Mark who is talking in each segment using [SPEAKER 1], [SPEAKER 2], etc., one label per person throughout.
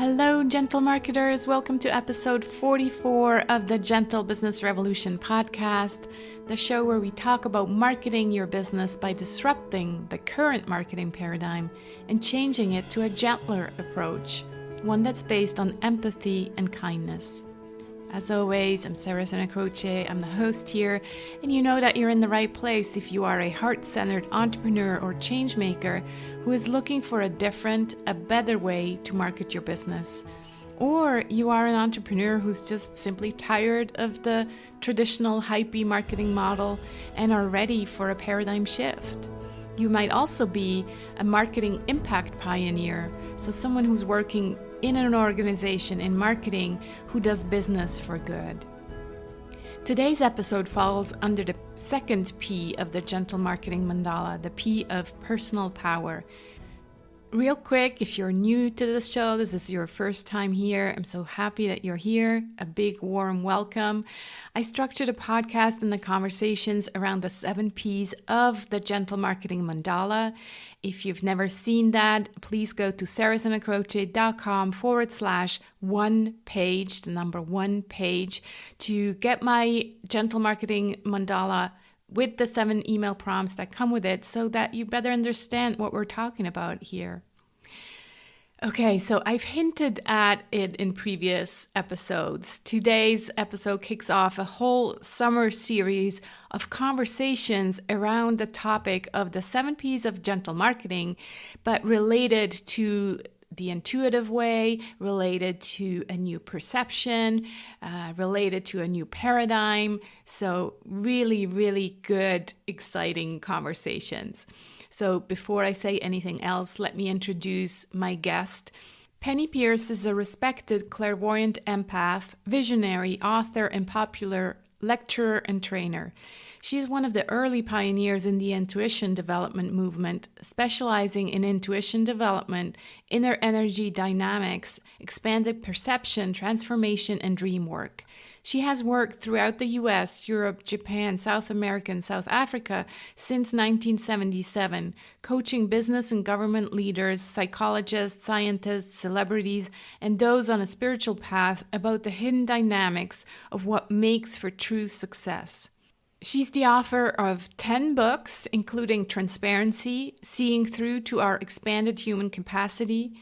[SPEAKER 1] Hello, gentle marketers. Welcome to episode 44 of the Gentle Business Revolution podcast, the show where we talk about marketing your business by disrupting the current marketing paradigm and changing it to a gentler approach, one that's based on empathy and kindness. As always, I'm Sarah Senacroce. I'm the host here, and you know that you're in the right place if you are a heart-centered entrepreneur or change maker who is looking for a different, a better way to market your business. Or you are an entrepreneur who's just simply tired of the traditional hypey marketing model and are ready for a paradigm shift. You might also be a marketing impact pioneer, so someone who's working in an organization in marketing who does business for good. Today's episode falls under the second P of the Gentle Marketing Mandala, the P of personal power. Real quick, if you're new to this show, this is your first time here, I'm so happy that you're here. A big warm welcome. I structured a podcast and the conversations around the 7 Ps of the Gentle Marketing Mandala. If you've never seen that, please go to sarahsenacroce.com/one page, the number 1 page, to get my Gentle Marketing Mandala with the 7 email prompts that come with it so that you better understand what we're talking about here. Okay, so I've hinted at it in previous episodes. Today's episode kicks off a whole summer series of conversations around the topic of the 7 Ps of gentle marketing, but related to the intuitive way, related to a new perception, related to a new paradigm. So really, really good, exciting conversations. So before I say anything else, let me introduce my guest. Penney Peirce is a respected clairvoyant empath, visionary, author, and popular lecturer and trainer. She is one of the early pioneers in the intuition development movement, specializing in intuition development, inner energy dynamics, expanded perception, transformation, and dream work. She has worked throughout the US, Europe, Japan, South America, and South Africa since 1977, coaching business and government leaders, psychologists, scientists, celebrities, and those on a spiritual path about the hidden dynamics of what makes for true success. She's the author of 10 books, including Transparency, Seeing Through to Our Expanded Human Capacity,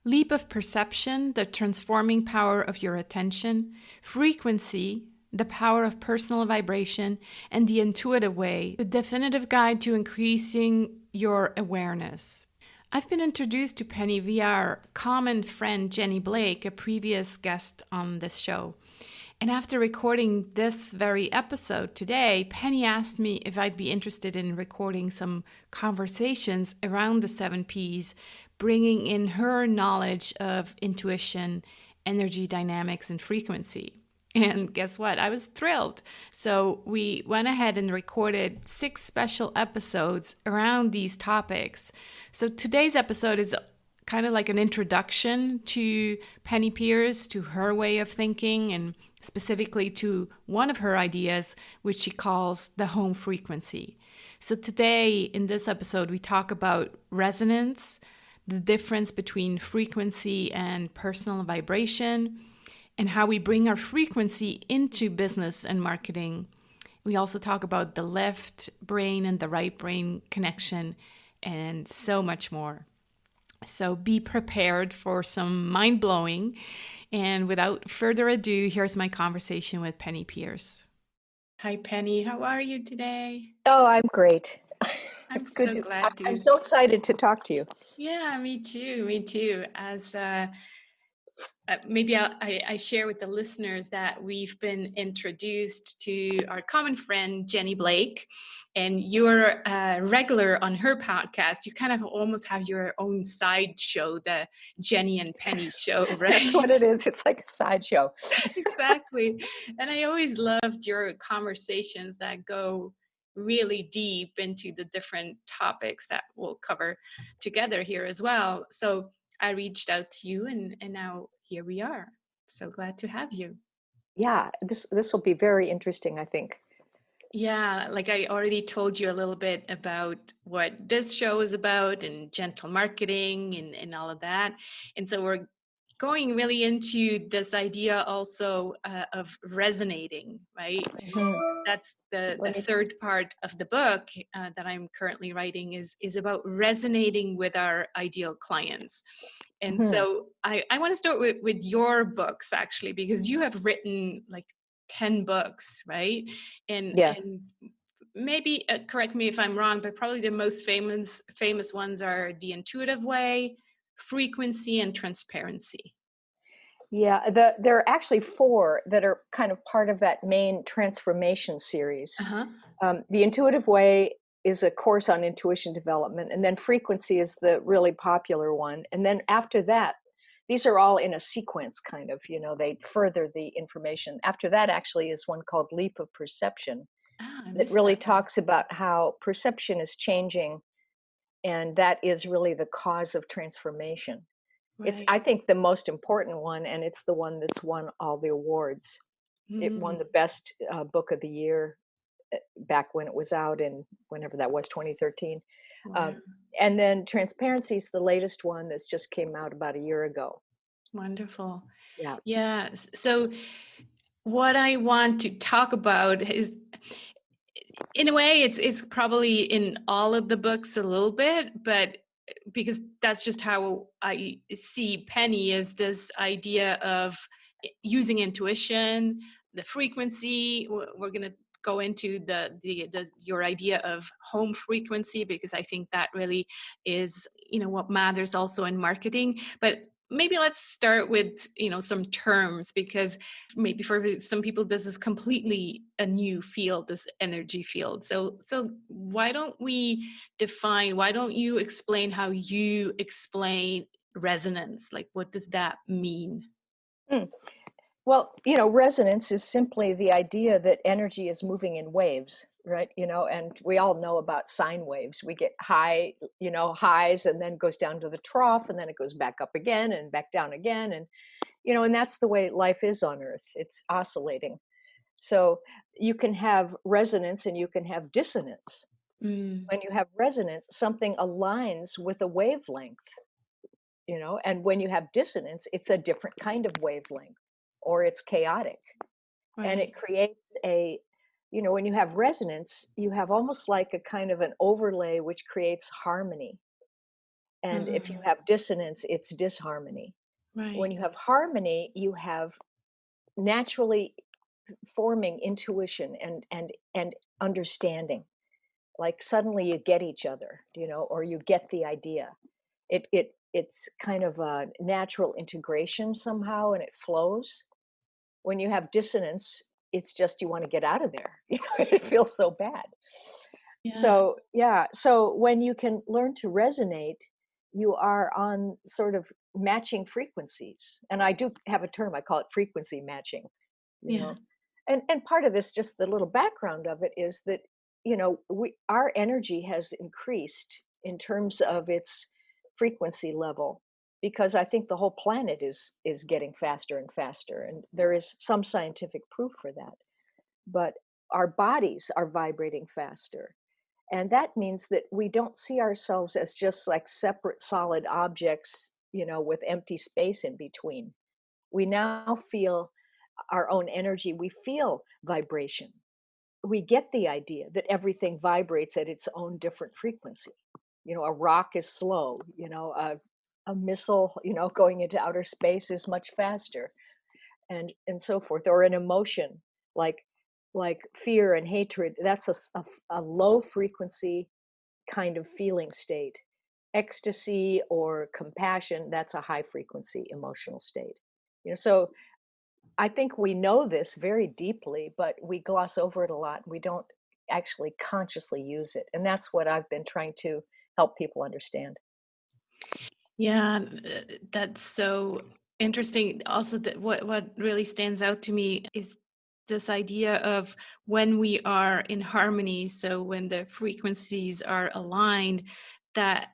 [SPEAKER 1] Leap of Perception, The Transforming Power of Your Attention, Frequency, The Power of Personal Vibration, and The Intuitive Way, the definitive guide to increasing your awareness. I've been introduced to Penney via our common friend Jenny Blake, a previous guest on this show. And after recording this very episode today, Penney asked me if I'd be interested in recording some conversations around the 7 Ps, bringing in her knowledge of intuition, energy dynamics, and frequency. And guess what? I was thrilled. So we went ahead and recorded 6 special episodes around these topics. So today's episode is kind of like an introduction to Penney Peirce, to her way of thinking, and specifically to one of her ideas, which she calls the home frequency. So today in this episode, we talk about resonance, the difference between frequency and personal vibration, and how we bring our frequency into business and marketing. We also talk about the left brain and the right brain connection, and so much more. So be prepared for some mind-blowing. And without further ado, here's my conversation with Penney Peirce. Hi, Penney. How are you today?
[SPEAKER 2] Oh, I'm great.
[SPEAKER 1] I'm
[SPEAKER 2] It's good
[SPEAKER 1] so glad to.
[SPEAKER 2] I'm so excited to talk to you.
[SPEAKER 1] Yeah, me too. Me too. As maybe I share with the listeners that we've been introduced to our common friend, Jenny Blake, and you're a regular on her podcast. You kind of almost have your own side show, the Jenny and Penney show, right?
[SPEAKER 2] That's what it is. It's like a sideshow.
[SPEAKER 1] Exactly. And I always loved your conversations that go really deep into the different topics that we'll cover together here as well. So I reached out to you, and now here we are. So glad to have you.
[SPEAKER 2] Yeah, this will be very interesting, I think.
[SPEAKER 1] Yeah, like I already told you a little bit about what this show is about and gentle marketing and all of that. And so we're going really into this idea also of resonating, right?
[SPEAKER 2] Mhm.
[SPEAKER 1] Because that's the
[SPEAKER 2] Let me.
[SPEAKER 1] third part of the book that I'm currently writing is about resonating with our ideal clients. And
[SPEAKER 2] Mhm.
[SPEAKER 1] so I want to start with your books, actually, because you have written like 10 books, right?
[SPEAKER 2] Yes.
[SPEAKER 1] And maybe correct me if I'm wrong, but probably the most famous ones are The Intuitive Way, Frequency, and Transparency.
[SPEAKER 2] Yeah, there are actually four that are kind of part of that main transformation series.
[SPEAKER 1] Uh-huh.
[SPEAKER 2] The Intuitive Way is a course on intuition development, and then Frequency is the really popular one. And then after that, these are all in a sequence, kind of, they further the information. After that, actually, is one called Leap of Perception
[SPEAKER 1] Ah, I
[SPEAKER 2] that
[SPEAKER 1] missed
[SPEAKER 2] really
[SPEAKER 1] that one.
[SPEAKER 2] talks about how perception is changing, and that is really the cause of transformation. It's,
[SPEAKER 1] Right.
[SPEAKER 2] I think, the most important one, and it's the one that's won all the awards. It won
[SPEAKER 1] Mm,
[SPEAKER 2] the best book of the year back when it was out in whenever that was, 2013.
[SPEAKER 1] wow.
[SPEAKER 2] Um, and then Transparency is the latest one that's just came out about a year ago.
[SPEAKER 1] Wonderful.
[SPEAKER 2] Yeah.
[SPEAKER 1] Yes. So what I want to talk about is, in a way, it's probably in all of the books a little bit, but because that's just how I see Penny, is this idea of using intuition, the frequency. We're going to go into the your idea of home frequency, because I think that really is, what matters also in marketing. But maybe let's start with, some terms, because maybe for some people this is completely a new field, this energy field. So why don't you explain how you explain resonance? Like, what does that mean?
[SPEAKER 2] Mm. Well, resonance is simply the idea that energy is moving in waves, right? And we all know about sine waves. We get highs, and then goes down to the trough, and then it goes back up again and back down again. And that's the way life is on Earth. It's oscillating. So you can have resonance and you can have dissonance.
[SPEAKER 1] Mm,
[SPEAKER 2] When you have resonance, something aligns with a wavelength, and when you have dissonance, it's a different kind of wavelength, or it's chaotic. And
[SPEAKER 1] right.
[SPEAKER 2] it creates when you have resonance, you have almost like a kind of an overlay which creates harmony. And if you
[SPEAKER 1] Uh,
[SPEAKER 2] have dissonance, it's disharmony. When
[SPEAKER 1] right.
[SPEAKER 2] you have harmony, you have naturally forming intuition and understanding. Like suddenly you get each other, or you get the idea. It's kind of a natural integration somehow, and it flows. When you have dissonance, it's just you want to get out of there. It feels so bad.
[SPEAKER 1] Yeah.
[SPEAKER 2] So yeah, so when you can learn to resonate, you are on sort of matching frequencies. And I do have a term, I call it frequency matching, you
[SPEAKER 1] Yeah.
[SPEAKER 2] know. And part of this, just the little background of it, is that our energy has increased in terms of its frequency level, because I think the whole planet is getting faster and faster, and there is some scientific proof for that. But our bodies are vibrating faster, and that means that we don't see ourselves as just like separate solid objects, with empty space in between. We now feel our own energy, we feel vibration. We get the idea that everything vibrates at its own different frequency. A rock is slow, a missile, going into outer space is much faster, and so forth. Or an emotion like fear and hatred, that's a low frequency kind of feeling state. Ecstasy or compassion, that's a high frequency emotional state. So I think we know this very deeply, but we gloss over it a lot. We don't actually consciously use it. And that's what I've been trying to help people understand.
[SPEAKER 1] Yeah, that's so interesting. Also, that what really stands out to me is this idea of when we are in harmony. So when the frequencies are aligned, that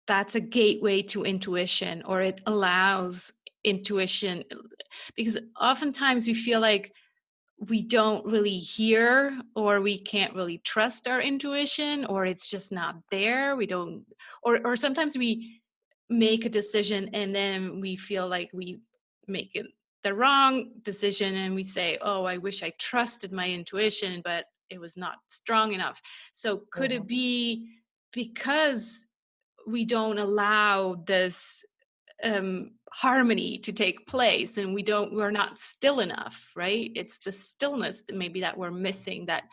[SPEAKER 1] that's a gateway to intuition, or it allows intuition, because oftentimes we feel like we don't really hear, or we can't really trust our intuition, or it's just not there. We don't, or sometimes make a decision and then we feel like we make it the wrong decision and we say, oh, I wish I trusted my intuition, but it was not strong enough. So could it
[SPEAKER 2] Mhm.
[SPEAKER 1] be because we don't allow this harmony to take place and we're not still enough, right? It's the stillness that maybe that we're missing that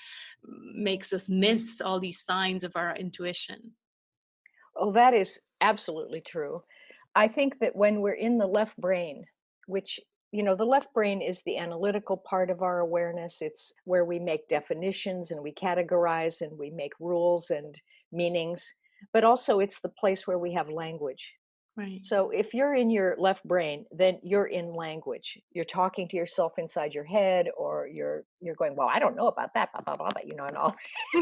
[SPEAKER 1] makes us miss all these signs of our intuition.
[SPEAKER 2] Oh, that is absolutely true. I think that when we're in the left brain, which, the left brain is the analytical part of our awareness. It's where we make definitions and we categorize and we make rules and meanings, but also it's the place where we have language.
[SPEAKER 1] Right.
[SPEAKER 2] So if you're in your left brain, then you're in language. You're talking to yourself inside your head, or you're going, well, I don't know about that, blah, blah, blah, blah, and all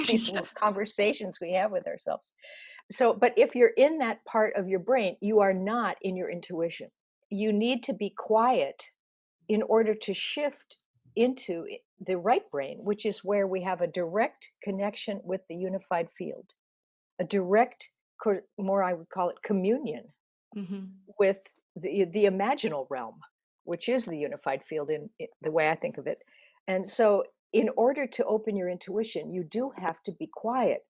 [SPEAKER 2] these
[SPEAKER 1] Yeah.
[SPEAKER 2] little conversations we have with ourselves. So, but if you're in that part of your brain, you are not in your intuition. You need to be quiet in order to shift into the right brain, which is where we have a direct connection with the unified field, a direct, more I would call it communion
[SPEAKER 1] Hmm.
[SPEAKER 2] with the imaginal realm, which is the unified field in the way I think of it. And so, in order to open your intuition, you do have to be quiet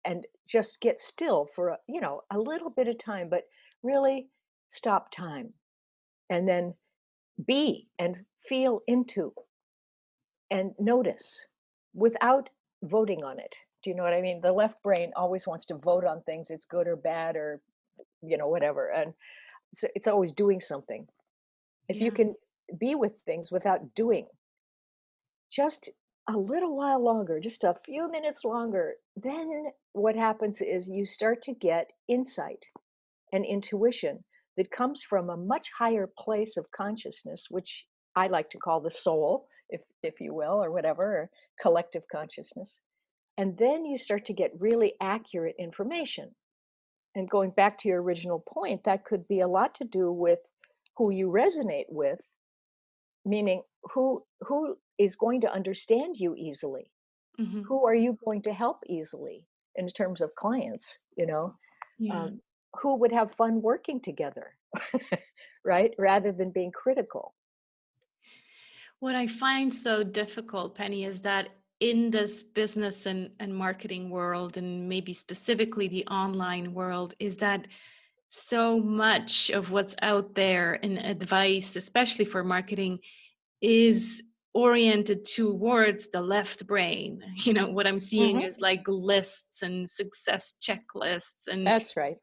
[SPEAKER 2] and just get still for a little bit of time, but really stop time and then be and feel into and notice without voting on it. Do you know what I mean? The left brain always wants to vote on things, it's good or bad or whatever, and so it's always doing something. If you
[SPEAKER 1] Yeah.
[SPEAKER 2] can be with things without doing, just a little while longer, just a few minutes longer, then what happens is you start to get insight and intuition that comes from a much higher place of consciousness, which I like to call the soul, if you will, or whatever, or collective consciousness. And then you start to get really accurate information. And going back to your original point, that could be a lot to do with who you resonate with, meaning who is going to understand you easily.
[SPEAKER 1] Hmm.
[SPEAKER 2] Who are you going to help easily in terms of clients,
[SPEAKER 1] Yeah.
[SPEAKER 2] um, who would have fun working together, right? Rather than being critical.
[SPEAKER 1] What I find so difficult, Penny, is that in this business and marketing world, and maybe specifically the online world, is that so much of what's out there in advice, especially for marketing, is oriented towards the left brain. What I'm seeing
[SPEAKER 2] Hmm.
[SPEAKER 1] is like lists and success checklists and
[SPEAKER 2] That's right.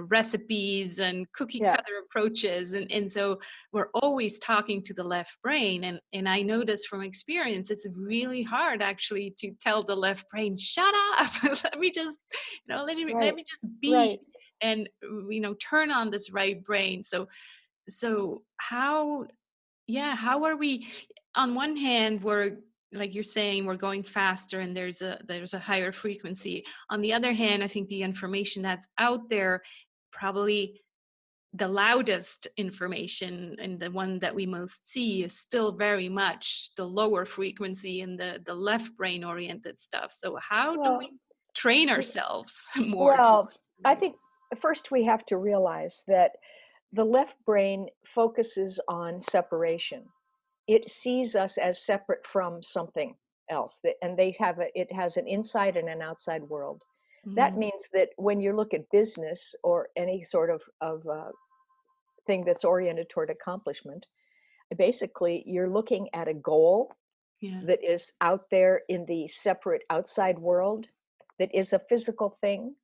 [SPEAKER 1] recipes and cookie
[SPEAKER 2] Yeah.
[SPEAKER 1] cutter approaches, and so we're always talking to the left brain, and I notice from experience it's really hard actually to tell the left brain, shut up. Let me just let
[SPEAKER 2] Right.
[SPEAKER 1] me just be,
[SPEAKER 2] Right.
[SPEAKER 1] and turn on this right brain. So how, yeah, how are we? On one hand, we're, like you're saying, we're going faster and there's a higher frequency. On the other hand, I think the information that's out there, probably the loudest information and the one that we most see, is still very much the lower frequency and the left brain oriented stuff. So how do
[SPEAKER 2] Well,
[SPEAKER 1] we train
[SPEAKER 2] y-
[SPEAKER 1] ourselves more to
[SPEAKER 2] well, I
[SPEAKER 1] right?
[SPEAKER 2] think first we have to realize that the left brain focuses on separation. It sees us as separate from something else, and it has an inside and an outside world. That
[SPEAKER 1] Mhm.
[SPEAKER 2] means that when you look at business or any sort of thing that's oriented toward accomplishment, basically you're looking at a goal
[SPEAKER 1] Yeah.
[SPEAKER 2] that is out there in the separate outside world, that is a physical thing,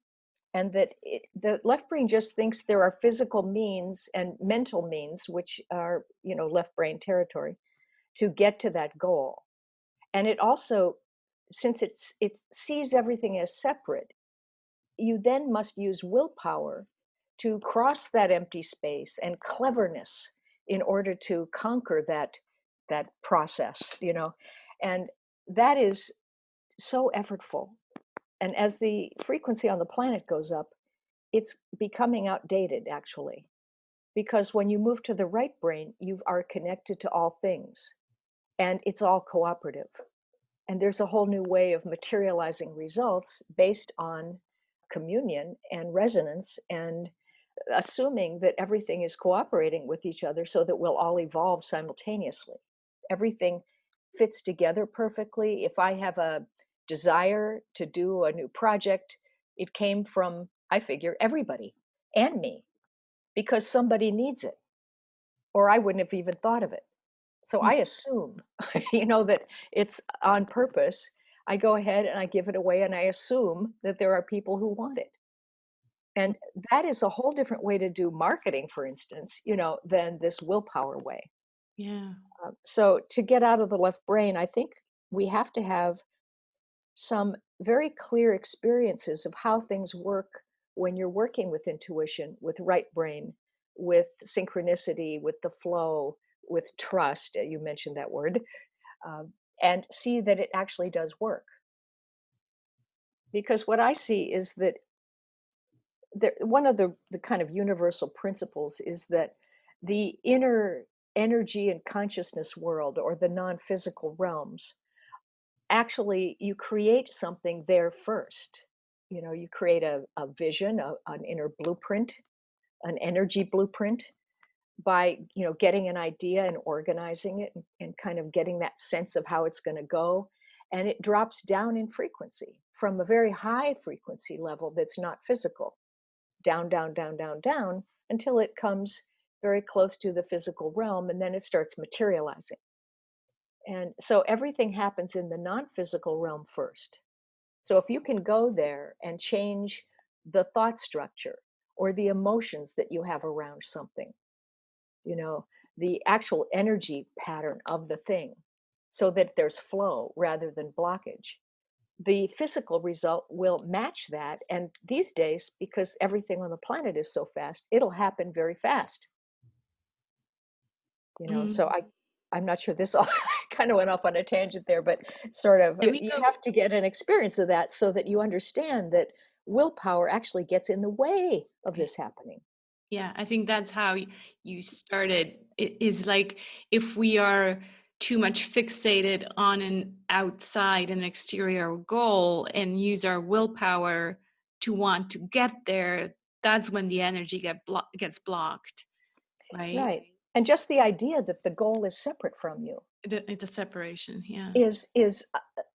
[SPEAKER 2] and that the left brain just thinks there are physical means and mental means, which are left brain territory, to get to that goal. And it also, since it sees everything as separate, you then must use willpower to cross that empty space and cleverness in order to conquer that process, and that is so effortful. And as the frequency on the planet goes up, it's becoming outdated actually, because when you move to the right brain, you are connected to all things and it's all cooperative. And there's a whole new way of materializing results based on communion and resonance and assuming that everything is cooperating with each other so that we'll all evolve simultaneously. Everything fits together perfectly. If I have a desire to do a new project, it came from, I figure, everybody and me because somebody needs it, or I wouldn't have even thought of it. So I assume, that it's on purpose. I go ahead and I give it away and I assume that there are people who want it. And that is a whole different way to do marketing, for instance, than this willpower way.
[SPEAKER 1] Yeah.
[SPEAKER 2] So to get out of the left brain, I think we have to have some very clear experiences of how things work when you're working with intuition, with right brain, with synchronicity, with the flow, with trust. You mentioned that word, and see that it actually does work. Because what I see is that one of the kind of universal principles is that the inner energy and consciousness world, or the non-physical realms, actually you create something there first. You create a vision, an inner blueprint, an energy blueprint, by getting an idea and organizing it, and kind of getting that sense of how it's going to go, and it drops down in frequency from a very high frequency level that's not physical, down, down, down, down, down, until it comes very close to the physical realm, and then it starts materializing. And so everything happens in the non-physical realm first. So if you can go there and change the thought structure or the emotions that you have around something, you know, the actual energy pattern of the thing, so that there's flow rather than blockage, the physical result will match that. And these days, because everything on the planet is so fast, it'll happen very fast. So
[SPEAKER 1] Mm.
[SPEAKER 2] I'm not sure this all kind of went off on a tangent there, but sort of
[SPEAKER 1] Let me
[SPEAKER 2] you
[SPEAKER 1] go.
[SPEAKER 2] have to get an experience of that so that you understand that willpower actually gets in the way of this happening.
[SPEAKER 1] Yeah, I think that's how you started. It is like if we are too much fixated on an outside and exterior goal and use our willpower to want to get there, that's when the energy gets blocked, right?
[SPEAKER 2] Right. And just the idea that the goal is separate from you
[SPEAKER 1] It's a separation. Yeah,
[SPEAKER 2] is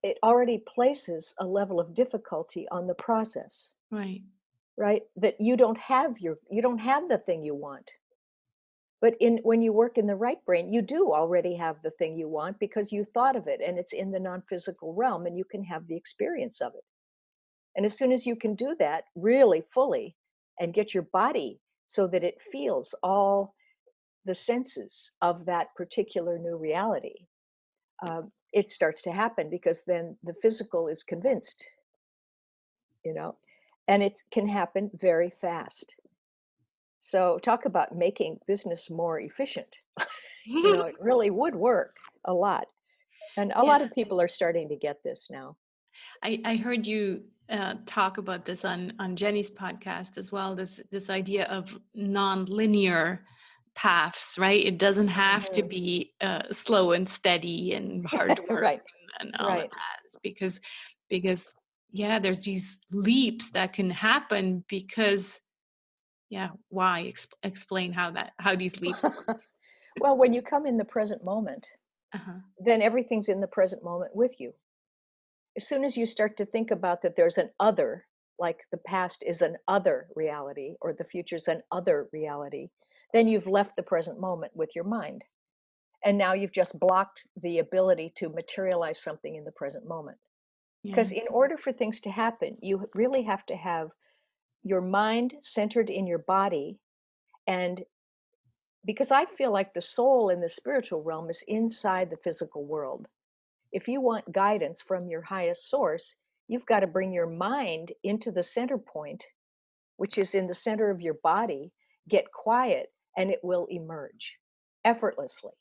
[SPEAKER 2] it already places a level of difficulty on the process,
[SPEAKER 1] right.
[SPEAKER 2] right? That you don't have the thing you want. But in when you work in the right brain, you do already have the thing you want because you thought of it and it's in the non-physical realm and you can have the experience of it. And as soon as you can do that really fully and get your body so that it feels all the senses of that particular new reality, it starts to happen because then the physical is convinced, you know, and it can happen very fast. So talk about making business more efficient. It really would work a lot. And a
[SPEAKER 1] Yeah,
[SPEAKER 2] lot of people are starting to get this now.
[SPEAKER 1] I heard you talk about this on Jenny's podcast as well. This idea of non-linear paths, right? It doesn't have to
[SPEAKER 2] Mhm.
[SPEAKER 1] be slow and steady and hard work
[SPEAKER 2] Right,
[SPEAKER 1] and all of
[SPEAKER 2] right.
[SPEAKER 1] that. It's because yeah, there's these leaps that can happen because yeah. Why explain how these leaps work?
[SPEAKER 2] Well, when you come in the present moment,
[SPEAKER 1] Uh-huh.
[SPEAKER 2] then everything's in the present moment with you. As soon as you start to think about that there's an other, like the past is an other reality or the future's an other reality, then you've left the present moment with your mind. And now you've just blocked the ability to materialize something in the present moment.
[SPEAKER 1] Yeah.
[SPEAKER 2] Because in order for things to happen, you really have to have your mind centered in your body. And because I feel like the soul in the spiritual realm is inside the physical world. If you want guidance from your highest source, you've got to bring your mind into the center point, which is in the center of your body, get quiet, and it will emerge effortlessly.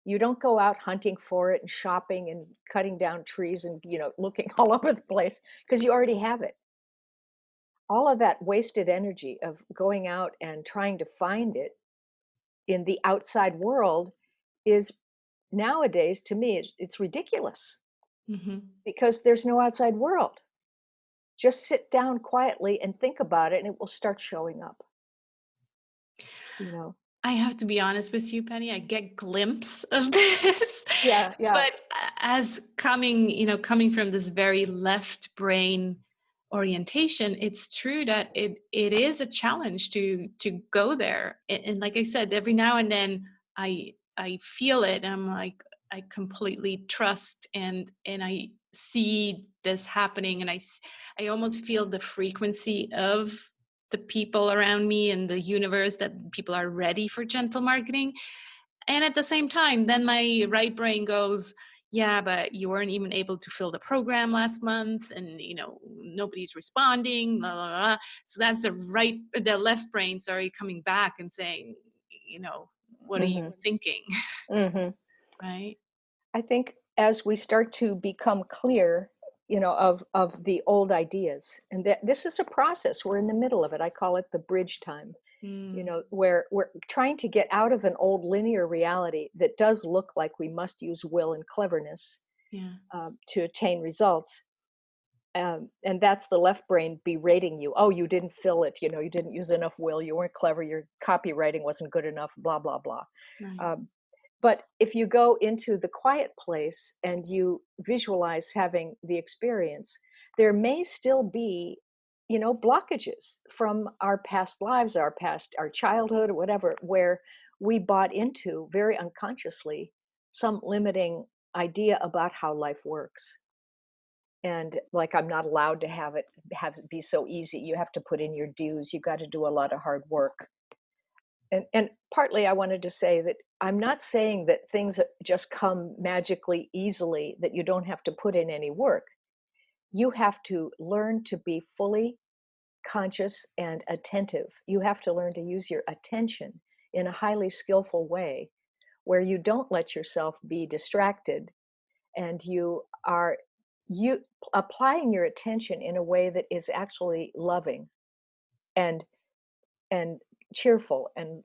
[SPEAKER 2] You don't go out hunting for it and shopping and cutting down trees and, looking all over the place because you already have it. All of that wasted energy of going out and trying to find it in the outside world is nowadays, to me, it's ridiculous
[SPEAKER 1] Hmm.
[SPEAKER 2] because there's no outside world. Just sit down quietly and think about it, and it will start showing up. you know?
[SPEAKER 1] I have to be honest with you, Penny. I get glimpse of this,
[SPEAKER 2] Yeah, yeah.
[SPEAKER 1] but as coming, coming from this very left brain orientation, it's true that it is a challenge to go there. And like I said, every now and then I feel it, and I'm like, I completely trust, and I see this happening, and I almost feel the frequency of the people around me and the universe, that people are ready for gentle marketing. And at the same time, then my right brain goes, yeah, but you weren't even able to fill the program last month, and nobody's responding, blah, blah, blah. So that's the left brain, sorry, coming back and saying, what are you
[SPEAKER 2] Mhm,
[SPEAKER 1] thinking?
[SPEAKER 2] mhm.
[SPEAKER 1] Right?
[SPEAKER 2] I think as we start to become clear, of the old ideas, and that this is a process, we're in the middle of it. I call it the bridge time,
[SPEAKER 1] Mm,
[SPEAKER 2] where we're trying to get out of an old linear reality that does look like we must use will and cleverness
[SPEAKER 1] yeah.
[SPEAKER 2] to attain results. And that's the left brain berating you. Oh, you didn't fill it. You didn't use enough will. You weren't clever. Your copywriting wasn't good enough. Blah blah blah.
[SPEAKER 1] Right.
[SPEAKER 2] Um, but if you go into the quiet place and you visualize having the experience, there may still be, blockages from our past lives, our childhood, or whatever, where we bought into very unconsciously some limiting idea about how life works. And like, I'm not allowed to have it be so easy. You have to put in your dues. You got to do a lot of hard work. And partly I wanted to say that I'm not saying that things that just come magically easily, that you don't have to put in any work. You have to learn to be fully conscious and attentive. You have to learn to use your attention in a highly skillful way where you don't let yourself be distracted, and you applying your attention in a way that is actually loving and and cheerful and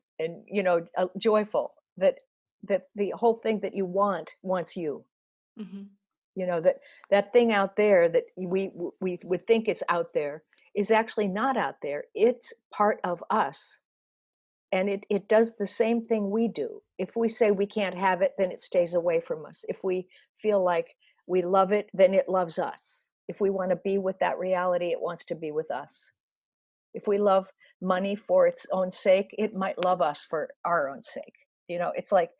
[SPEAKER 2] joyful, that the whole thing that you wants you.
[SPEAKER 1] Hmm.
[SPEAKER 2] That thing out there that we would think is out there is actually not out there. It's part of us, and it does the same thing we do. If we say we can't have it, then it stays away from us. If we feel like we love it, then it loves us. If we want to be with that reality, it wants to be with us. If we love money for its own sake, it might love us for our own sake. It's like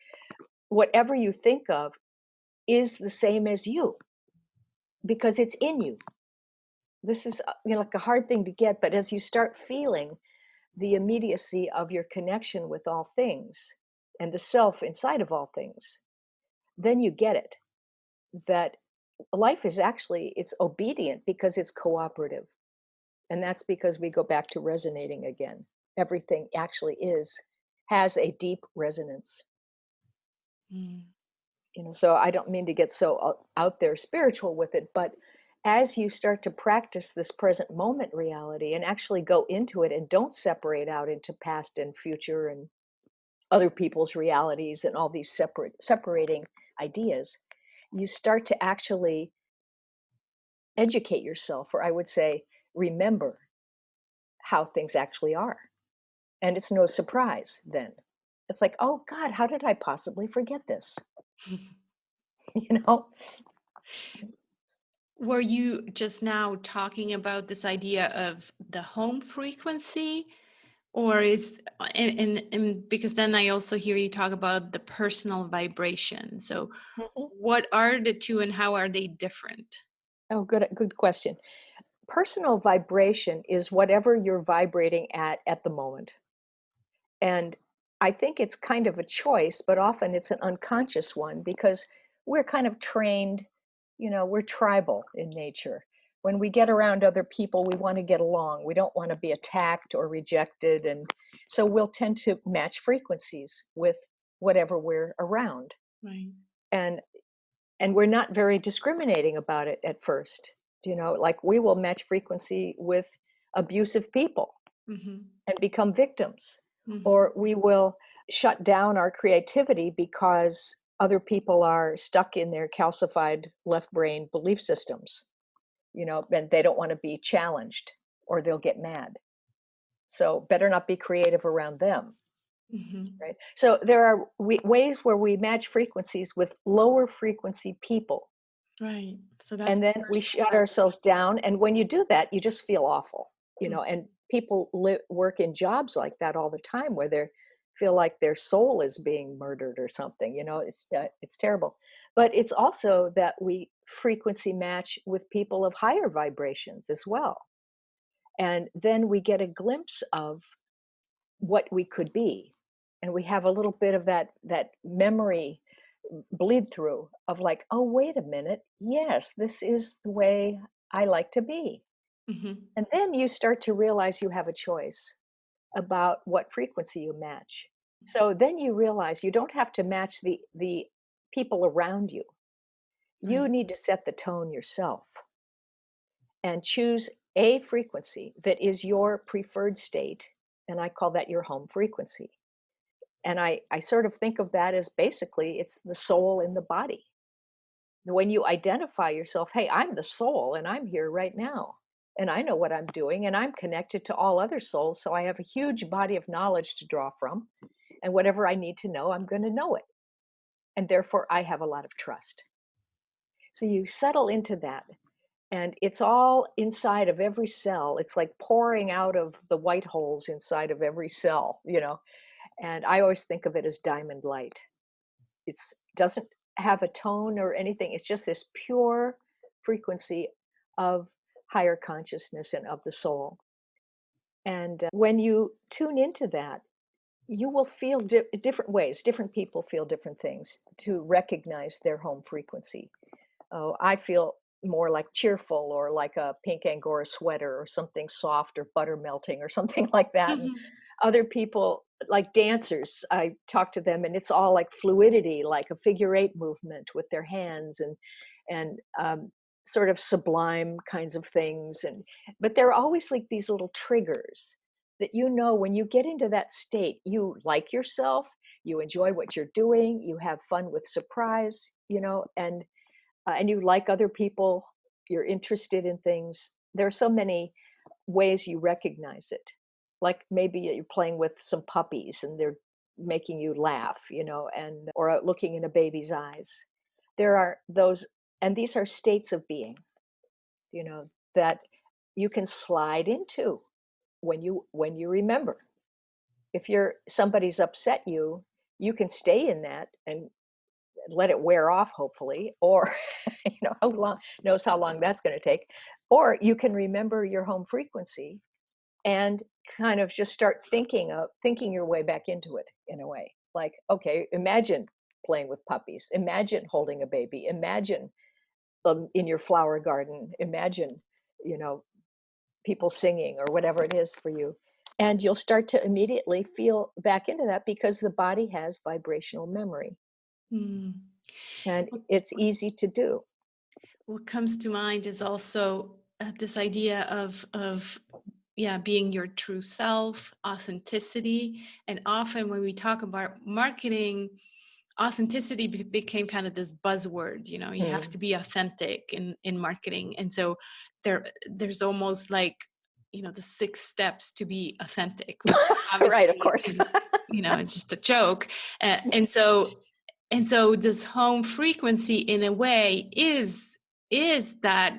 [SPEAKER 2] whatever you think of is the same as you, because it's in you. This is like a hard thing to get, but as you start feeling the immediacy of your connection with all things and the self inside of all things, then you get it, that life is actually, it's obedient because it's cooperative. And that's because we go back to resonating again. Everything actually has a deep resonance.
[SPEAKER 1] Mm.
[SPEAKER 2] So I don't mean to get so out there spiritual with it, but as you start to practice this present moment reality and actually go into it and don't separate out into past and future and other people's realities and all these separating ideas, you start to actually educate yourself, or I would say remember how things actually are. And it's no surprise then. It's like, oh God, how did I possibly forget this? you know
[SPEAKER 1] Were you just now talking about this idea of the home frequency, or is and because then I also hear you talk about the personal vibration. So
[SPEAKER 2] Mhm.
[SPEAKER 1] what are the two and how are they different?
[SPEAKER 2] Oh, good question. Personal vibration is whatever you're vibrating at the moment. And I think it's kind of a choice, but often it's an unconscious one because we're kind of trained, we're tribal in nature. When we get around other people, we want to get along. We don't want to be attacked or rejected. And so we'll tend to match frequencies with whatever we're around.
[SPEAKER 1] Right.
[SPEAKER 2] And we're not very discriminating about it at first. Like, we will match frequency with abusive people
[SPEAKER 1] Mm-hmm.
[SPEAKER 2] and become victims,
[SPEAKER 1] Mm-hmm.
[SPEAKER 2] or we will shut down our creativity because other people are stuck in their calcified left brain belief systems, and they don't want to be challenged or they'll get mad. So better not be creative around them.
[SPEAKER 1] Hmm.
[SPEAKER 2] right? So there are ways where we match frequencies with lower frequency people,
[SPEAKER 1] Right. So that's
[SPEAKER 2] and
[SPEAKER 1] the
[SPEAKER 2] then we
[SPEAKER 1] first
[SPEAKER 2] shut
[SPEAKER 1] step.
[SPEAKER 2] ourselves down. And when you do that, you just feel awful,
[SPEAKER 1] Mm.
[SPEAKER 2] and people work in jobs like that all the time where they feel like their soul is being murdered or something. It's terrible. But it's also that we frequency match with people of higher vibrations as well, and then we get a glimpse of what we could be, and we have a little bit of that memory bleed through of like, oh, wait a minute, yes, this is the way I like to be.
[SPEAKER 1] Hmm.
[SPEAKER 2] And then you start to realize you have a choice about what frequency you match. So then you realize you don't have to match the people around you. You
[SPEAKER 1] Right.
[SPEAKER 2] need to set the tone yourself and choose a frequency that is your preferred state, and I call that your home frequency. And I sort of think of that as basically it's the soul in the body. When you identify yourself, hey, I'm the soul and I'm here right now. And I know what I'm doing and I'm connected to all other souls. So I have a huge body of knowledge to draw from. And whatever I need to know, I'm going to know it. And therefore, I have a lot of trust. So you settle into that. And it's all inside of every cell. It's like pouring out of the white holes inside of every cell. And I always think of it as diamond light. It's doesn't have a tone or anything. It's just this pure frequency of higher consciousness and of the soul. And when you tune into that, you will feel different ways. Different people feel different things to recognize their home frequency. Oh, I feel more like cheerful or like a pink Angora sweater or something soft or butter melting or something like that. And
[SPEAKER 1] Hmm.
[SPEAKER 2] other people, like dancers, I talk to them and it's all like fluidity, like a figure eight movement with their hands and sort of sublime kinds of things. But there are always like these little triggers that when you get into that state, you like yourself, you enjoy what you're doing, you have fun with surprise, and you like other people, you're interested in things. There are so many ways you recognize it. Like maybe you're playing with some puppies and they're making you laugh, and or looking in a baby's eyes. There are those, and these are states of being, that you can slide into when you remember. If somebody's upset you, you can stay in that and let it wear off, hopefully, or how long knows how long that's going to take. Or you can remember your home frequency and kind of just start thinking your way back into it in a way. Like, okay, imagine playing with puppies, imagine holding a baby, imagine in your flower garden, imagine you know people singing or whatever it is for you. And you'll start to immediately feel back into that because the body has vibrational memory
[SPEAKER 1] Mm.
[SPEAKER 2] and it's easy to do.
[SPEAKER 1] What comes to mind is also this idea of yeah, being your true self, authenticity. And often when we talk about marketing, authenticity became kind of this buzzword. You have
[SPEAKER 2] Mm.
[SPEAKER 1] to be authentic in marketing. And so there's almost like, the 6 steps to be authentic, which
[SPEAKER 2] Right, of
[SPEAKER 1] obviously
[SPEAKER 2] course.
[SPEAKER 1] is, it's just a joke. And so this home frequency in a way is that,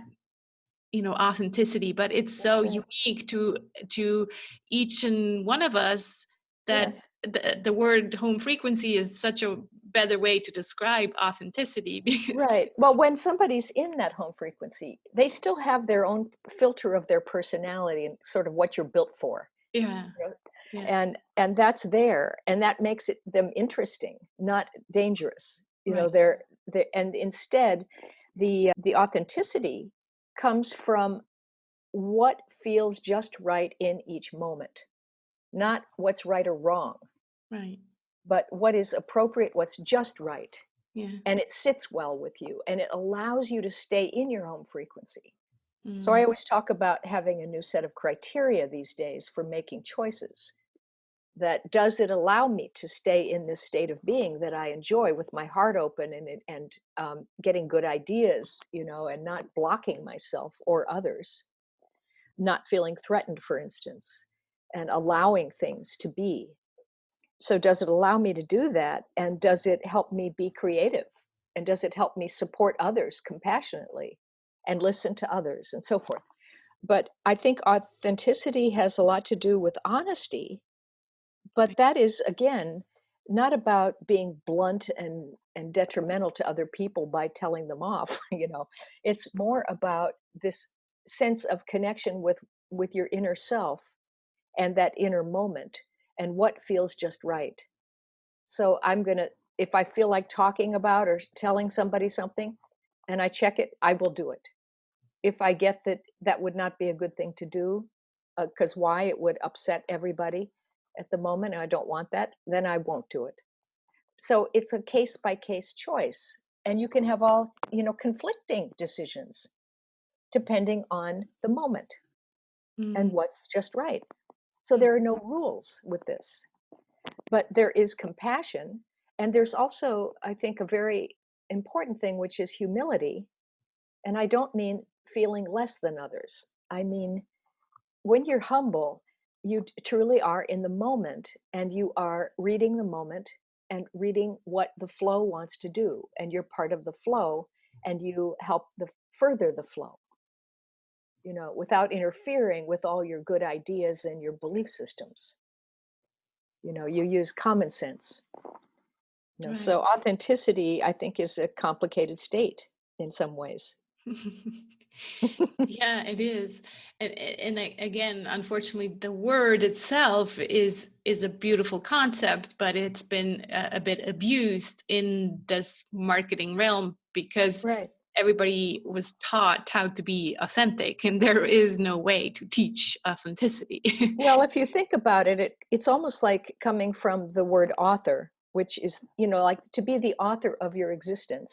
[SPEAKER 1] authenticity, but it's so
[SPEAKER 2] That's right.
[SPEAKER 1] unique to each and one of us that
[SPEAKER 2] Yes.
[SPEAKER 1] the word home frequency is such a better way to describe authenticity because
[SPEAKER 2] Right. Well, when somebody's in that home frequency, they still have their own filter of their personality and sort of what you're built for.
[SPEAKER 1] yeah,
[SPEAKER 2] you know,
[SPEAKER 1] yeah,
[SPEAKER 2] And that's there, and that makes them interesting, not dangerous.
[SPEAKER 1] right,
[SPEAKER 2] And instead, the authenticity comes from what feels just right in each moment, not what's right or wrong,
[SPEAKER 1] right,
[SPEAKER 2] but what is appropriate, what's just right.
[SPEAKER 1] yeah,
[SPEAKER 2] And it sits well with you and it allows you to stay in your home frequency. So I
[SPEAKER 1] mm,
[SPEAKER 2] always talk about having a new set of criteria these days for making choices. That does it allow me to stay in this state of being that I enjoy with my heart open and getting good ideas, and not blocking myself or others, not feeling threatened, for instance, and allowing things to be. So does it allow me to do that? And does it help me be creative? And does it help me support others compassionately and listen to others and so forth? But I think authenticity has a lot to do with honesty, but
[SPEAKER 1] Right.
[SPEAKER 2] that is, again, not about being blunt and detrimental to other people by telling them off. It's more about this sense of connection with your inner self and that inner moment and what feels just right. So I'm going to, if I feel like talking about or telling somebody something and I check it, I will do it. If I get that that would not be a good thing to do, because why? It would upset everybody at the moment, and I don't want that, then I won't do it. So it's a case by case choice. And you can have all, conflicting decisions depending on the moment and
[SPEAKER 1] Mm,
[SPEAKER 2] what's just right. So
[SPEAKER 1] mm,
[SPEAKER 2] there are no rules with this, but there is compassion. And there's also, I think, a very important thing, which is humility. And I don't mean feeling less than others. I mean, when you're humble, you truly are in the moment and you are reading the moment and reading what the flow wants to do. And you're part of the flow and you help further the flow, without interfering with all your good ideas and your belief systems. You use common sense.
[SPEAKER 1] right.
[SPEAKER 2] So authenticity, I think, is a complicated state in some ways.
[SPEAKER 1] Yeah, it is. Again, unfortunately, the word itself is a beautiful concept, but it's been a bit abused in this marketing realm because
[SPEAKER 2] Right.
[SPEAKER 1] everybody was taught how to be authentic, and there is no way to teach authenticity.
[SPEAKER 2] Well, if you think about it, it's almost like coming from the word author, which is, like to be the author of your existence,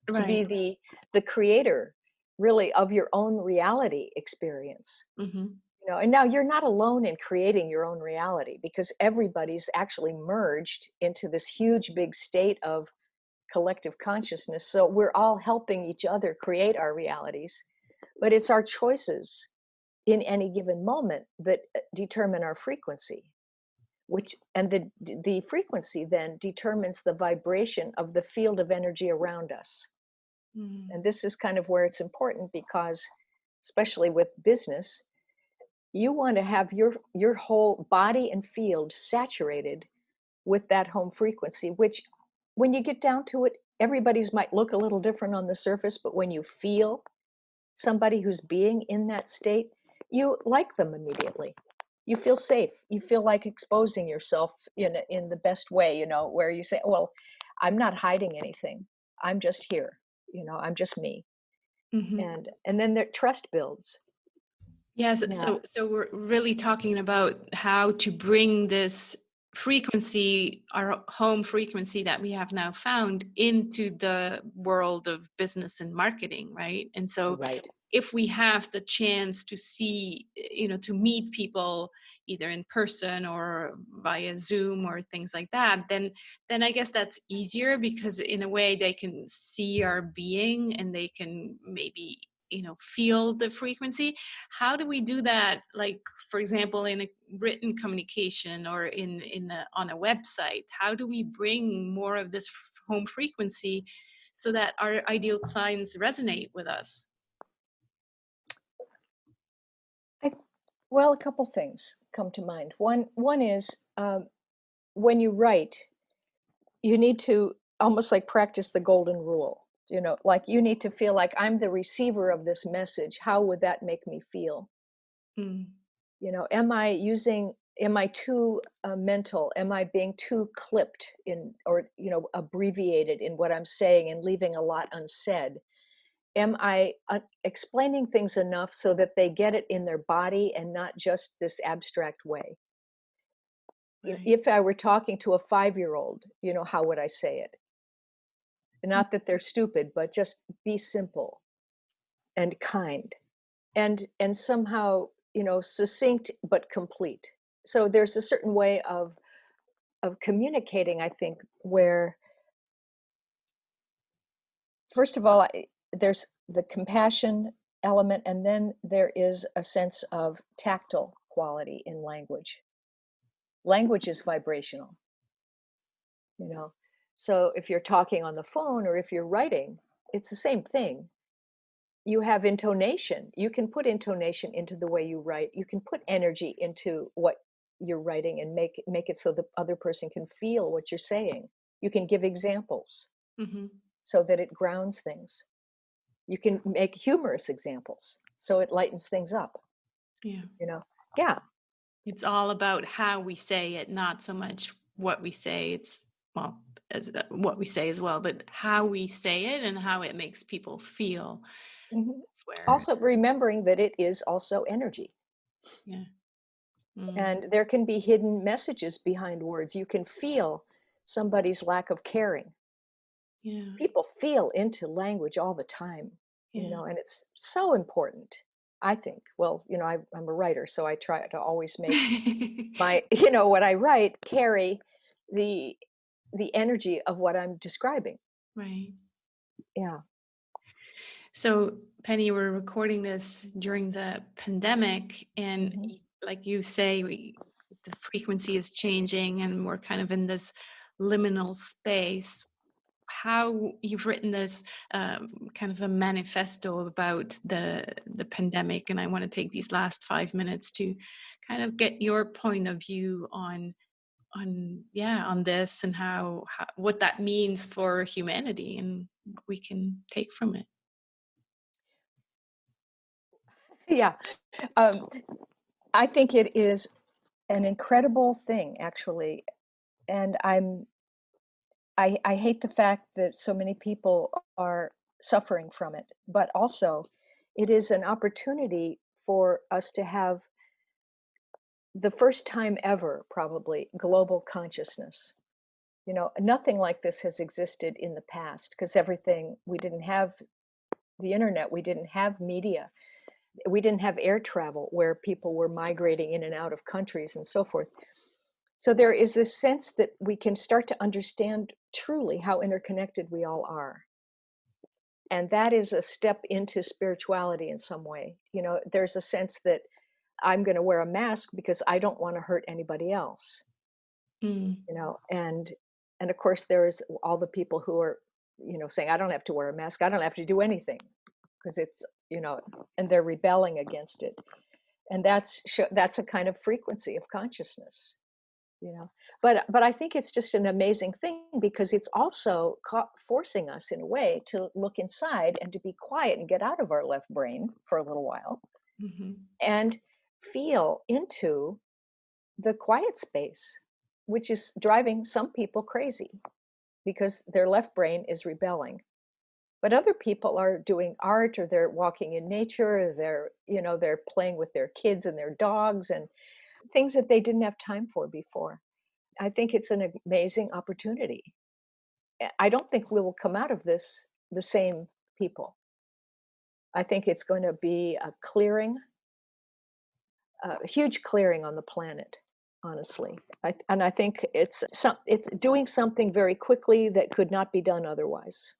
[SPEAKER 2] to be
[SPEAKER 1] Right.
[SPEAKER 2] the creator really of your own reality experience.
[SPEAKER 1] Hmm.
[SPEAKER 2] And now you're not alone in creating your own reality because everybody's actually merged into this huge big state of collective consciousness. So we're all helping each other create our realities, but it's our choices in any given moment that determine our frequency, which and the frequency then determines the vibration of the field of energy around us.
[SPEAKER 1] Mm.
[SPEAKER 2] And this is kind of where it's important because, especially with business, you want to have your whole body and field saturated with that home frequency, which when you get down to it, everybody's might look a little different on the surface, but when you feel somebody who's being in that state, you like them immediately. You feel safe. You feel like exposing yourself in the best way, where you say, "Well, I'm not hiding anything. I'm just here. I'm just me."
[SPEAKER 1] Hmm.
[SPEAKER 2] And then the trust builds.
[SPEAKER 1] Yes,
[SPEAKER 2] Yeah.
[SPEAKER 1] so we're really talking about how to bring this frequency, our home frequency that we have now found, into the world of business and marketing, right? And so
[SPEAKER 2] Right.
[SPEAKER 1] if we have the chance to see, to meet people either in person or via Zoom or things like that, then I guess that's easier because in a way they can see our being and they can maybe feel the frequency. How do we do that, like for example in a written communication or on a website? How do we bring more of this home frequency so that our ideal clients resonate with us?
[SPEAKER 2] I, well, a couple things come to mind. One is when you write, you need to almost like practice the golden rule. Like you need to feel like I'm the receiver of this message. How would that make me feel?
[SPEAKER 1] Mm.
[SPEAKER 2] Am I too mental? Am I being too clipped or abbreviated in what I'm saying and leaving a lot unsaid? Am I explaining things enough so that they get it in their body and not just this abstract way?
[SPEAKER 1] Right.
[SPEAKER 2] If I were talking to a 5-year-old, how would I say it? Not that they're stupid, but just be simple and kind and somehow, succinct but complete. So there's a certain way of communicating, I think, where first of all, there's the compassion element, and then there is a sense of tactile quality in language. Language is vibrational. you know. So if you're talking on the phone or if you're writing, it's the same thing. You have intonation. You can put intonation into the way you write. You can put energy into what you're writing and make it so the other person can feel what you're saying. You can give examples
[SPEAKER 1] Hmm.
[SPEAKER 2] so that it grounds things. You can make humorous examples so it lightens things up,
[SPEAKER 1] Yeah.
[SPEAKER 2] you know. Yeah.
[SPEAKER 1] It's all about how we say it, not so much what we say. It's, well, as what we say as well, but how we say it and how it makes people feel.
[SPEAKER 2] Mhm.
[SPEAKER 1] That's where,
[SPEAKER 2] Also remembering that it is also energy.
[SPEAKER 1] yeah. Mm,
[SPEAKER 2] And there can be hidden messages behind words. You can feel somebody's lack of caring.
[SPEAKER 1] yeah.
[SPEAKER 2] People feel into language all the time,
[SPEAKER 1] Yeah.
[SPEAKER 2] and it's so important, I think. Well, I'm a writer, so I try to always make my, what I write carry the the energy of what I'm describing.
[SPEAKER 1] Right.
[SPEAKER 2] Yeah.
[SPEAKER 1] So, Penny, we're recording this during the pandemic, and
[SPEAKER 2] Hmm.
[SPEAKER 1] like you say, the frequency is changing, and we're kind of in this liminal space. How you've written this kind of a manifesto about the pandemic, and I want to take these last 5 minutes to kind of get your point of view on this and how what that means for humanity and what we can take from it.
[SPEAKER 2] Yeah. Um, I think it is an incredible thing, actually. And I hate the fact that so many people are suffering from it, but also it is an opportunity for us to have the first time ever, probably, global consciousness. Nothing like this has existed in the past because everything, we didn't have the internet, we didn't have media, we didn't have air travel where people were migrating in and out of countries and so forth. So there is this sense that we can start to understand truly how interconnected we all are. And that is a step into spirituality in some way. There's a sense that I'm going to wear a mask because I don't want to hurt anybody else.
[SPEAKER 1] Mm,
[SPEAKER 2] And of course there's all the people who are, saying I don't have to wear a mask, I don't have to do anything because it's, and they're rebelling against it. And that's a kind of frequency of consciousness. But I think it's just an amazing thing because it's also forcing us in a way to look inside and to be quiet and get out of our left brain for a little while
[SPEAKER 1] mhm.
[SPEAKER 2] and feel into the quiet space, which is driving some people crazy because their left brain is rebelling. But other people are doing art or they're walking in nature, or they're playing with their kids and their dogs and things that they didn't have time for before. I think it's an amazing opportunity. I don't think we will come out of this the same people. I think it's going to be a clearing, a huge clearing on the planet, honestly. And I think it's doing something very quickly that could not be done otherwise.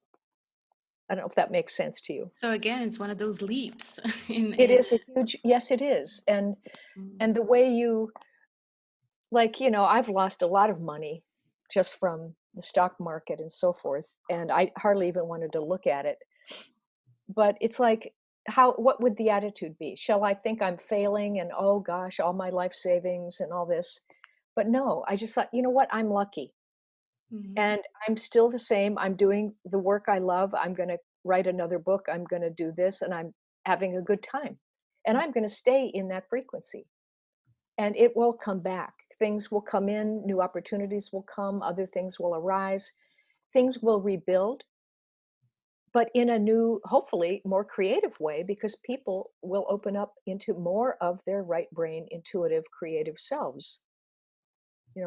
[SPEAKER 2] I don't know if that makes sense to you.
[SPEAKER 1] So again, it's one of those leaps
[SPEAKER 2] It
[SPEAKER 1] in
[SPEAKER 2] is a huge, yes, it is. And
[SPEAKER 1] mm,
[SPEAKER 2] the way you, like, I've lost a lot of money just from the stock market and so forth, and I hardly even wanted to look at it. But it's like, what would the attitude be? Shall I think I'm failing and, oh gosh, all my life savings and all this? But no, I just thought, you know what? I'm lucky.
[SPEAKER 1] mhm,
[SPEAKER 2] And I'm still the same. I'm doing the work I love. I'm going to write another book. I'm going to do this and I'm having a good time. And I'm going to stay in that frequency. And it will come back. Things will come in, new opportunities will come, other things will arise, things will rebuild, but in a new, hopefully more creative way, because people will open up into more of their right brain, intuitive, creative selves.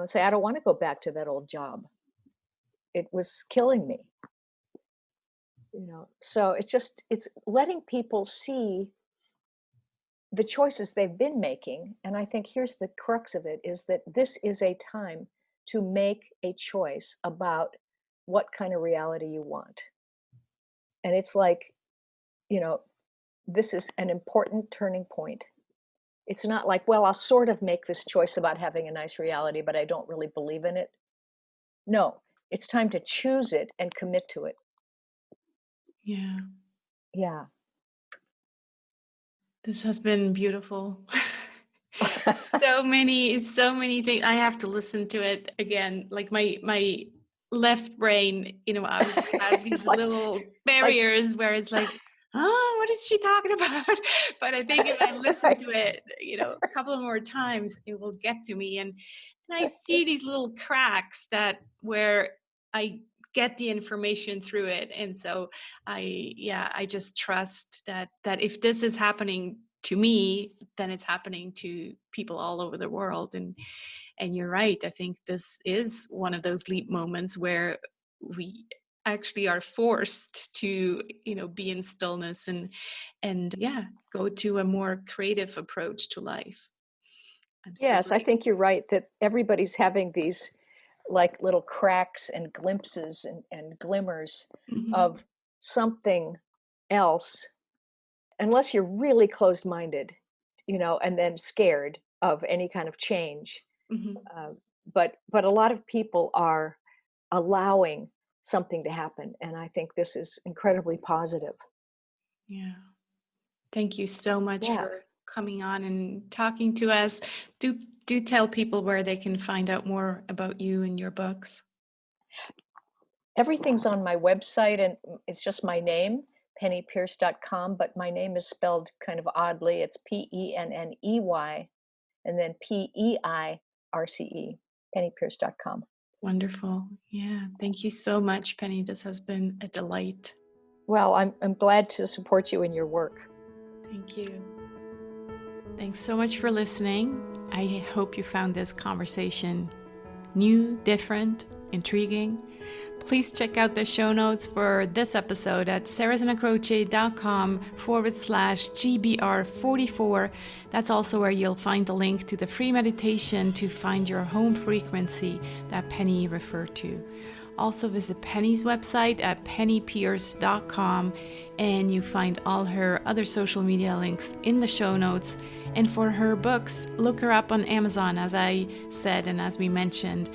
[SPEAKER 2] Say, I don't want to go back to that old job. It was killing me. So it's letting people see the choices they've been making. And I think here's the crux of it is that this is a time to make a choice about what kind of reality you want. And it's like, you know, this is an important turning point. It's not like, well, I'll sort of make this choice about having a nice reality, but I don't really believe in it. No, It's time to choose it and commit to it.
[SPEAKER 1] Yeah.
[SPEAKER 2] Yeah.
[SPEAKER 1] This has been beautiful. So many things. I have to listen to it again. Like my left brain, obviously has these
[SPEAKER 2] It's like
[SPEAKER 1] little
[SPEAKER 2] like
[SPEAKER 1] barriers where it's like, oh, what is she talking about? But I think if I listen
[SPEAKER 2] right.
[SPEAKER 1] to it, a couple of more times, it will get to me. And I see these little cracks where I get the information through it. And so I just trust that if this is happening to me, then it's happening to people all over the world. And you're right. I think this is one of those leap moments where we actually are forced to, be in stillness and go to a more creative approach to life. I'm so
[SPEAKER 2] Yes, I
[SPEAKER 1] grateful.
[SPEAKER 2] think you're right that everybody's having these like little cracks and glimpses and glimmers
[SPEAKER 1] Hmm.
[SPEAKER 2] of something else, unless you're really closed-minded, and then scared of any kind of change.
[SPEAKER 1] Hmm.
[SPEAKER 2] Uh, but a lot of people are allowing something to happen, and I think this is incredibly positive.
[SPEAKER 1] Yeah. Thank you so much
[SPEAKER 2] Yeah.
[SPEAKER 1] for coming on and talking to us. Do tell people where they can find out more about you and your books.
[SPEAKER 2] Everything's on my website, and it's just my name, pennypeirce.com, but my name is spelled kind of oddly. It's Penney, and then PeiRce, pennypeirce.com.
[SPEAKER 1] Wonderful. Yeah. Thank you so much, Penny. This has been a delight.
[SPEAKER 2] Well, I'm glad to support you in your work.
[SPEAKER 1] Thank you. Thanks so much for listening. I hope you found this conversation new, different, intriguing. Please check out the show notes for this episode at sarahsanacroce.com/GBR44. That's also where you'll find the link to the free meditation to find your home frequency that Penny referred to. Also visit Penny's website at pennypeirce.com, and you find all her other social media links in the show notes. And for her books, look her up on Amazon. As I said, and as we mentioned,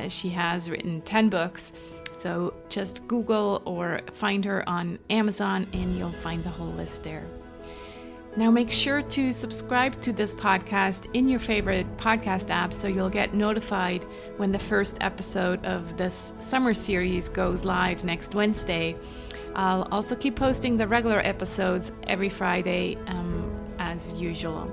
[SPEAKER 1] she has written 10 books. So just Google or find her on Amazon and you'll find the whole list there. Now make sure to subscribe to this podcast in your favorite podcast app so you'll get notified when the first episode of this summer series goes live next Wednesday. I'll also keep posting the regular episodes every Friday as usual.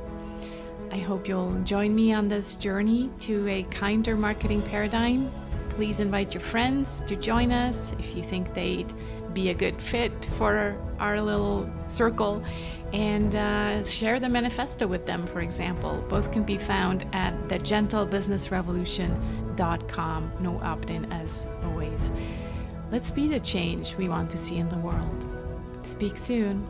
[SPEAKER 1] I hope you'll join me on this journey to a kinder marketing paradigm. Please invite your friends to join us if you think they'd be a good fit for our little circle, and share the manifesto with them, for example. Both can be found at thegentlebusinessrevolution.com. No opt-in as always. Let's be the change we want to see in the world. Speak soon.